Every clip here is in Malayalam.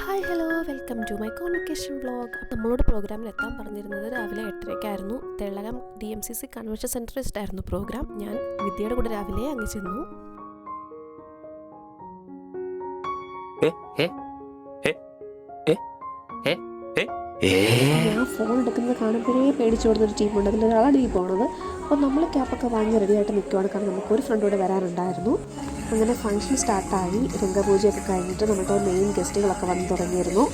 Hi hello welcome to my convocation vlog. നമ്മളോട് പ്രോഗ്രാമിൽ എത്താൻ പറഞ്ഞിരുന്നത് രാവിലെ 8:30 തെള്ളകം DMCC കൺവെൻഷൻ സെൻറ്ററിൽ വെച്ചിട്ടായിരുന്നു പ്രോഗ്രാം. ഞാൻ വിദ്യയുടെ കൂടെ രാവിലെ അങ്ങ് ചെന്നു. ഞാൻ ഫോൺ എടുക്കുന്നത് കാണുമ്പോഴേ പേടിച്ചു കൊടുത്തൊരു ടീമുണ്ട്. അതിലൊരാളാണ് ഈ പോണത്. അപ്പോൾ നമ്മൾ ക്യാപ്പൊക്കെ വാങ്ങി റെഡിയായിട്ട് നിൽക്കുവാണ്. കാരണം നമുക്കൊരു ഫ്രണ്ട് കൂടെ വരാനുണ്ടായിരുന്നു. അങ്ങനെ ഫംഗ്ഷൻ സ്റ്റാർട്ടായി. രംഗപൂജയൊക്കെ കഴിഞ്ഞിട്ട് നമ്മുടെ മെയിൻ ഗസ്റ്റുകളൊക്കെ വന്നു തുടങ്ങിയിരുന്നു.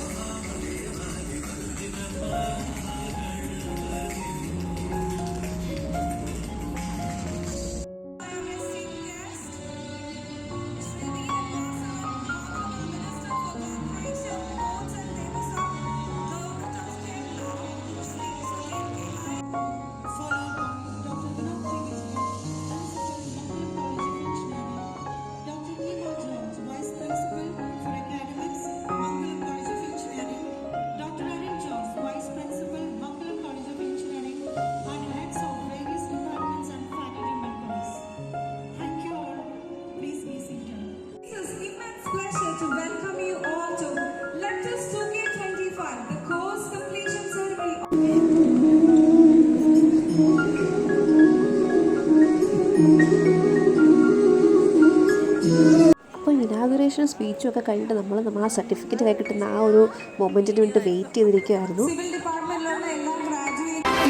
അപ്പോൾ ഇനാഗുറേഷൻ സ്പീച്ചും ഒക്കെ കഴിഞ്ഞിട്ട് നമ്മൾ ആ സർട്ടിഫിക്കറ്റ് ആയി കിട്ടുന്ന ആ ഒരു മൊമെൻറ്റിന് വേണ്ടി wait ചെയ്തിരിക്കുകയായിരുന്നു.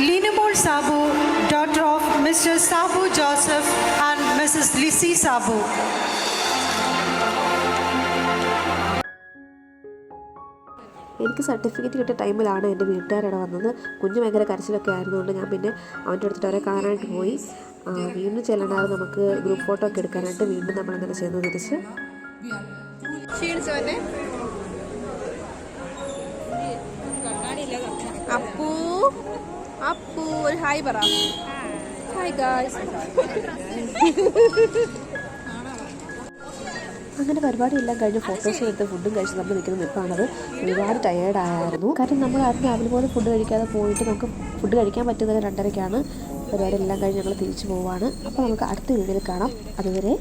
Linamol Sabu, daughter of Mr. Sabu Joseph and Mrs. Lissy Sabu. എനിക്ക് സർട്ടിഫിക്കറ്റ് കിട്ടിയ ടൈമിലാണ് എൻ്റെ വീട്ടുകാരവിടെ വന്നത്. കുഞ്ഞ് ഭയങ്കര കരച്ചിലൊക്കെ ആയിരുന്നുകൊണ്ട് ഞാൻ പിന്നെ അവൻ്റെ അടുത്തിട്ട് അവരെ കാണാനായിട്ട് പോയി. വീണ്ടും ചെല്ലണ്ടായിരുന്നു നമുക്ക് ഗ്രൂപ്പ് ഫോട്ടോ ഒക്കെ എടുക്കാനായിട്ട്. വീണ്ടും നമ്മളങ്ങനെ ചെന്നു തിരിച്ച്. അപ്പു അപ്പു ഒരു ഹായ് പറ. Hi guys. അങ്ങനെ പരിപാടിയെല്ലാം കഴിഞ്ഞ് ഫോട്ടോസും എടുത്ത് ഫുഡും കഴിച്ച് നമ്മൾ നിൽക്കുന്ന നിൽപ്പാണത്. ഒരുപാട് ടയേർഡായിരുന്നു. കാരണം നമ്മൾ ആരും രാവിലെ പോലെ ഫുഡ് കഴിക്കാതെ പോയിട്ട് നമുക്ക് ഫുഡ് കഴിക്കാൻ പറ്റുന്നത് 2:30 പരിപാടി എല്ലാം കഴിഞ്ഞ് ഞങ്ങൾ തിരിച്ചു പോവുകയാണ്. അപ്പോൾ നമുക്ക് അടുത്ത വീഡിയോയിൽ കാണാം. അതുവരെ